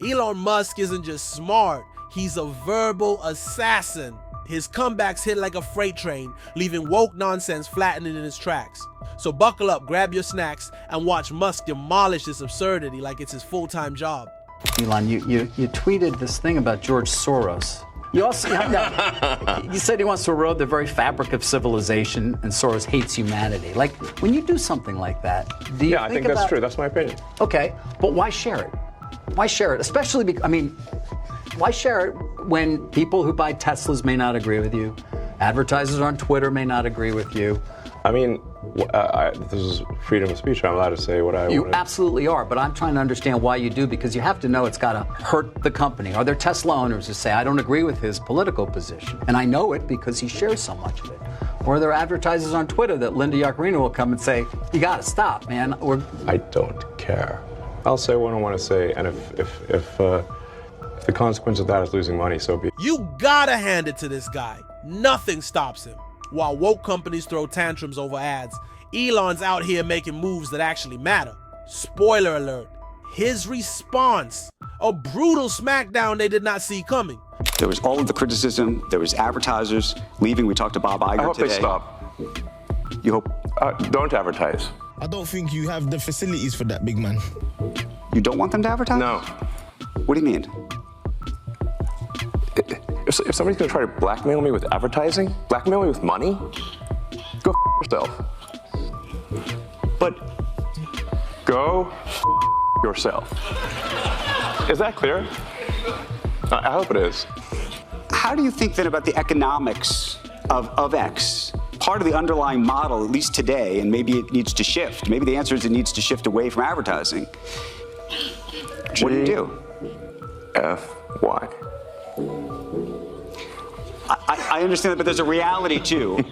Elon Musk isn't just smart, he's a verbal assassin. His comebacks hit like a freight train, leaving woke nonsense flattening in his tracks. So buckle up, grab your snacks, and watch Musk demolish this absurdity like it's his full-time job. Elon, you tweeted this thing about George Soros. You also you said he wants to erode the very fabric of civilization, and Soros hates humanity. Like, when you do something like that, do you I think that's true. That's my opinion. Okay, but why share it? Why share it? Especially because, I mean, why share it when people who buy Teslas may not agree with you, advertisers on Twitter may not agree with you? I mean, this is freedom of speech. I'm allowed to say what I want. You absolutely are, but I'm trying to understand why you do, because you have to know it's got to hurt the company. Are there Tesla owners who say, I don't agree with his political position, and I know it because he shares so much of it? Or are there advertisers on Twitter that Linda Yaccarino will come and say, you got to stop, man? I don't care. I'll say what I want to say, and if the consequence of that is losing money, so be it. You gotta hand it to this guy. Nothing stops him. While woke companies throw tantrums over ads, Elon's out here making moves that actually matter. Spoiler alert, his response, a brutal smackdown they did not see coming. There was all of the criticism, there was advertisers leaving. We talked to Bob Iger today. I hope they stop. You hope? Don't advertise. I don't think you have the facilities for that, big man. You don't want them to advertise? No. What do you mean? If somebody's gonna try to blackmail me with advertising, blackmail me with money, go yourself. But go yourself. Is that clear? I hope it is. how do you think then about the economics of X? Part of the underlying model, at least today, and maybe it needs to shift. Maybe the answer is it needs to shift away from advertising. What do you do? F-Y. I understand that, but there's a reality too.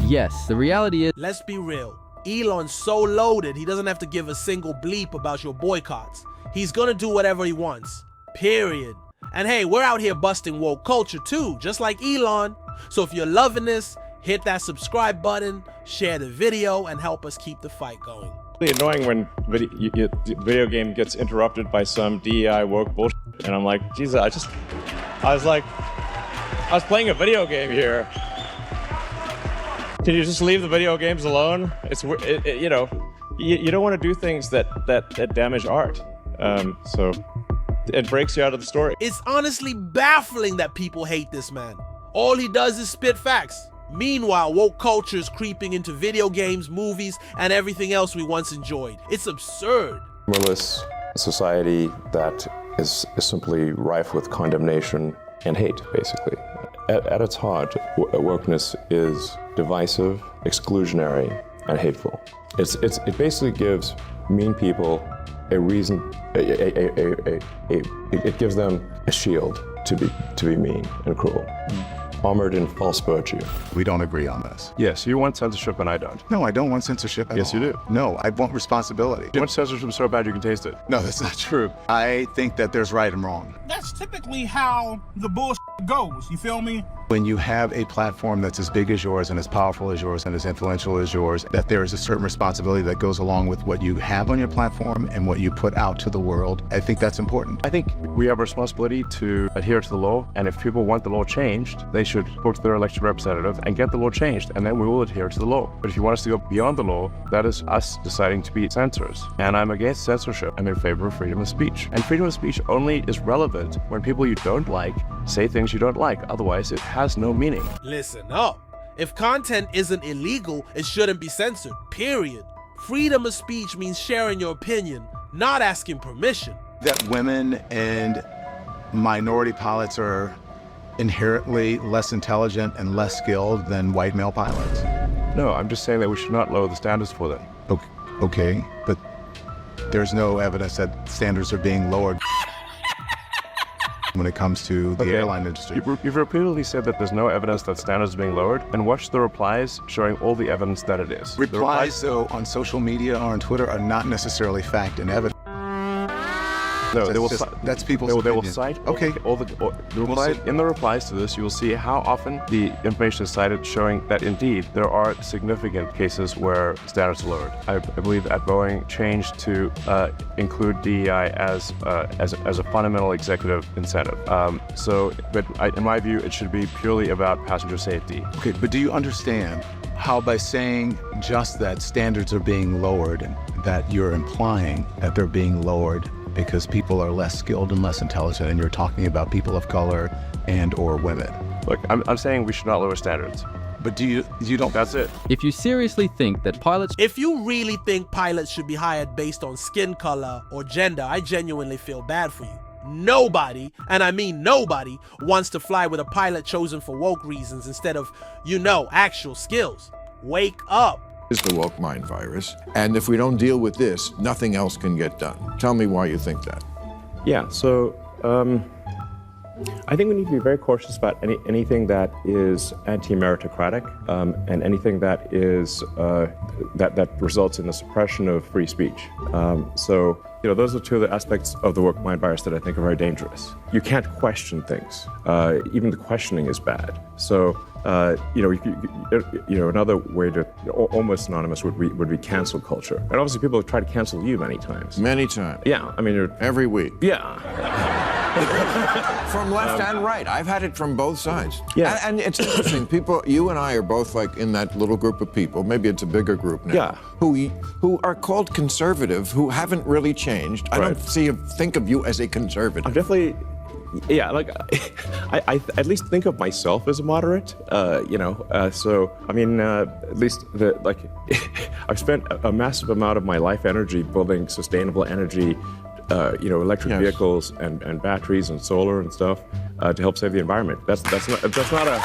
Yes, the reality is... Let's be real. Elon's so loaded, he doesn't have to give a single bleep about your boycotts. He's gonna do whatever he wants. Period. And hey, we're out here busting woke culture too, just like Elon. So if you're loving this, hit that subscribe button, share the video, and help us keep the fight going. It's really annoying when the video game gets interrupted by some DEI woke bullshit, and I'm like, Jesus, I was playing a video game here. Can you just leave the video games alone? You know, you don't want to do things that damage art. So it breaks you out of the story. It's honestly baffling that people hate this man. All he does is spit facts. Meanwhile, woke culture is creeping into video games, movies, and everything else we once enjoyed. It's absurd. Humorless society that is simply rife with condemnation and hate, basically. At its heart, wokeness is divisive, exclusionary, and hateful. It basically gives mean people a reason. It gives them a shield to be mean and cruel. Armored in false virtue. We don't agree on this. Yes, you want censorship and I don't. No, I don't want censorship at all. Yes, you do. No, I want responsibility. You want censorship so bad you can taste it. No, that's not true. I think that there's right and wrong. That's typically how the bullshit goes, you feel me? When you have a platform that's as big as yours and as powerful as yours and as influential as yours, that there is a certain responsibility that goes along with what you have on your platform and what you put out to the world. I think that's important. I think we have a responsibility to adhere to the law, and if people want the law changed, they should go to their elected representative and get the law changed, and then we will adhere to the law. But if you want us to go beyond the law, that is us deciding to be censors. And I'm against censorship. I'm in favor of freedom of speech. And freedom of speech only is relevant when people you don't like say things you don't like. Otherwise, it has no meaning. Listen up. If content isn't illegal, it shouldn't be censored, period. Freedom of speech means sharing your opinion, not asking permission. That women and minority pilots are inherently less intelligent and less skilled than white male pilots. No, I'm just saying that we should not lower the standards for them. Okay, but there's no evidence that standards are being lowered when it comes to the airline industry. You've repeatedly said that there's no evidence that standards are being lowered, and watch the replies showing all the evidence that it is. Replies, though, on social media or on Twitter are not necessarily fact and evidence. No, they will. That's people's They will opinion. cite. Okay. In the replies to this, you will see how often the information is cited, showing that indeed there are significant cases where standards are lowered. I believe that Boeing changed to include DEI as a fundamental executive incentive. In my view, it should be purely about passenger safety. Okay, but do you understand how by saying just that standards are being lowered, that you're implying that they're being lowered because people are less skilled and less intelligent, and you're talking about people of color and or women? Look, I'm saying we should not lower standards. But you don't. That's it. If you seriously think that pilots If you really think pilots should be hired based on skin color or gender, I genuinely feel bad for you. Nobody, and I mean nobody, wants to fly with a pilot chosen for woke reasons instead of, actual skills. Wake up. Is the woke mind virus, and if we don't deal with this, nothing else can get done. Tell me why you think that. Yeah, so I think we need to be very cautious about anything that is anti-meritocratic and anything that is that results in the suppression of free speech. Those are two of the aspects of the woke mind virus that I think are very dangerous. You can't question things. Even the questioning is bad. So, another way to almost synonymous would be cancel culture. And obviously, people have tried to cancel you many times. Many times. Yeah, I mean, every week. Yeah. From left and right. I've had it from both sides. Yeah. And it's interesting. People, you and I are both like in that little group of people. Maybe it's a bigger group now. Yeah. Who are called conservative, who haven't really changed. I don't think of you as a conservative. I'm definitely. Yeah, like I at least think of myself as a moderate, So I mean, at least I've spent a massive amount of my life energy building sustainable energy, electric vehicles and batteries and solar and stuff to help save the environment. That's not a,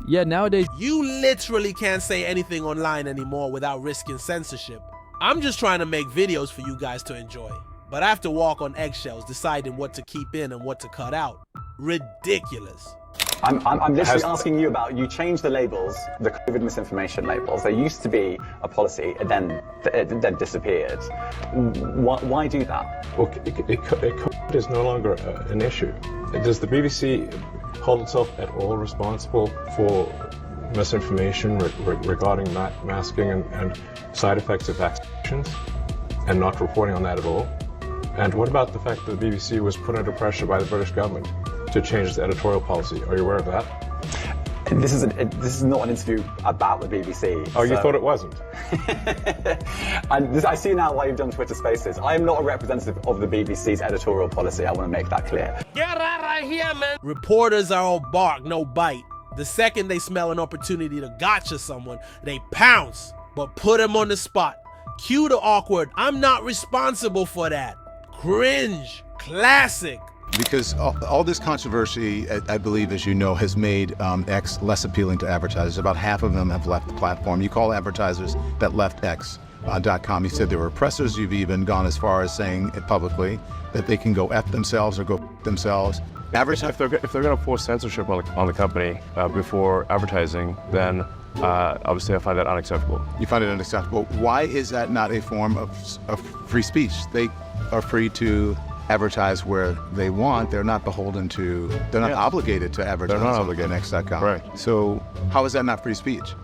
Yeah, nowadays You literally can't say anything online anymore without risking censorship. I'm just trying to make videos for you guys to enjoy, but I have to walk on eggshells deciding what to keep in and what to cut out. Ridiculous. I'm literally asking you about, you changed the labels, the COVID misinformation labels. There used to be a policy, and then it disappeared. Why do that? Well, COVID is no longer an issue. Does the BBC hold itself at all responsible for misinformation regarding masking and side effects of vaccinations, and not reporting on that at all? And what about the fact that the BBC was put under pressure by the British government to change its editorial policy? Are you aware of that? This is not an interview about the BBC. Oh, you thought it wasn't? I see now why you've done Twitter Spaces. I am not a representative of the BBC's editorial policy. I want to make that clear. Get out of here, man. Reporters are all bark, no bite. The second they smell an opportunity to gotcha someone, they pounce, but put them on the spot. Cue the awkward, I'm not responsible for that. Cringe. Classic. Because all this controversy, I believe, as you know, has made X less appealing to advertisers. About half of them have left the platform. You call advertisers that left X.com. You said they were oppressors. You've even gone as far as saying it publicly that they can go F themselves or go themselves. If they're going to force censorship on the company before advertising, then obviously I find that unacceptable. You find it unacceptable. Why is that not a form of free speech? They are free to advertise where they want. They're not beholden to, they're not obligated to advertise. They're not obligated. On X.com. Right. So how is that not free speech?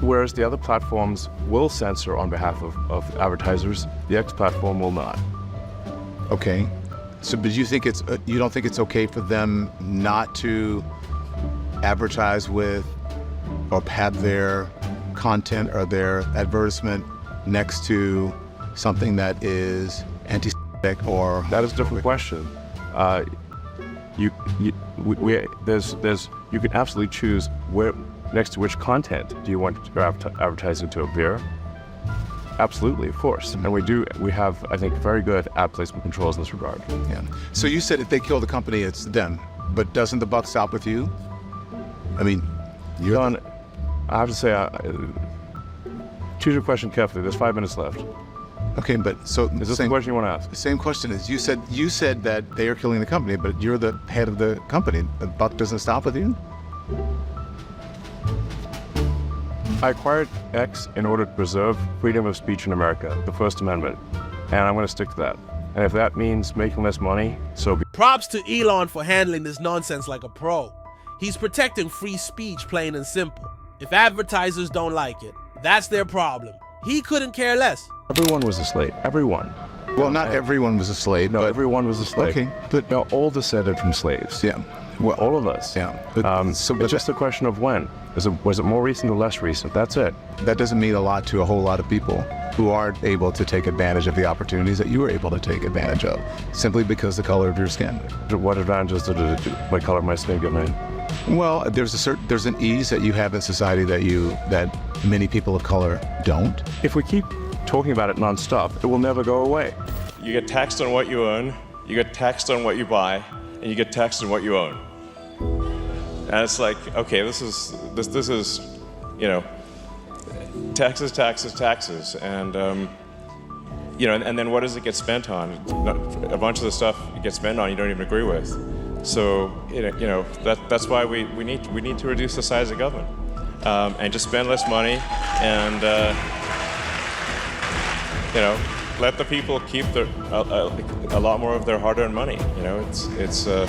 Whereas the other platforms will censor on behalf of advertisers, the X platform will not. Okay. So, but you think you don't think it's okay for them not to advertise with or have their content or their advertisement next to something that is anti-Semitic or... That is a different question. You can absolutely choose where, next to which content do you want your advertising to appear. Absolutely, of course. And we have, I think, very good ad placement controls in this regard. Yeah. So you said if they kill the company, it's them. But doesn't the buck stop with you? I mean, you're... Don, I have to say, choose your question carefully. There's 5 minutes left. Okay, but so... Is this the question you want to ask? The same question is, you said that they are killing the company, but you're the head of the company. The buck doesn't stop with you? I acquired X in order to preserve freedom of speech in America, the First Amendment, and I'm going to stick to that. And if that means making less money, so be. Props to Elon for handling this nonsense like a pro. He's protecting free speech, plain and simple. If advertisers don't like it, that's their problem. He couldn't care less. Everyone was a slave. Everyone. Well, not everyone was a slave. No, but everyone was a slave. Okay, but no, all descended from slaves. Yeah. Well, all of us. Yeah. It's just a question of when. Was it more recent or less recent? That's it. That doesn't mean a lot to a whole lot of people who aren't able to take advantage of the opportunities that you were able to take advantage of, simply because the color of your skin. What advantages did my color of my skin give me? Well, there's an ease that you have in society that many people of color don't. If we keep talking about it nonstop, it will never go away. You get taxed on what you own, you get taxed on what you buy, and you get taxed on what you own. And it's like, okay, this is, you know, taxes, and and then what does it get spent on? A bunch of the stuff it gets spent on you don't even agree with. So that's why we need to reduce the size of government and just spend less money and let the people keep a lot more of their hard-earned money. So.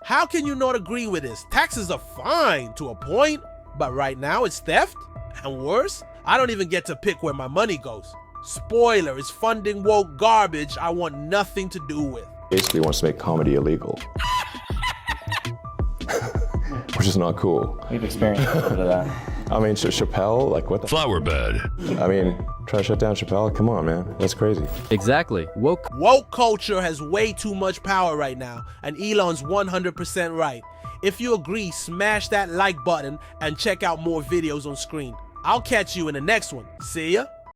How can you not agree with this? Taxes are fine to a point, but right now it's theft? And worse, I don't even get to pick where my money goes. Spoiler, it's funding woke garbage I want nothing to do with. Basically wants to make comedy illegal. Which is not cool. We've experienced a little bit of that. I mean, Chappelle, like what the flower bed. I mean, try to shut down Chappelle? Come on, man. That's crazy. Exactly. Woke culture has way too much power right now, and Elon's 100% right. If you agree, smash that like button and check out more videos on screen. I'll catch you in the next one. See ya.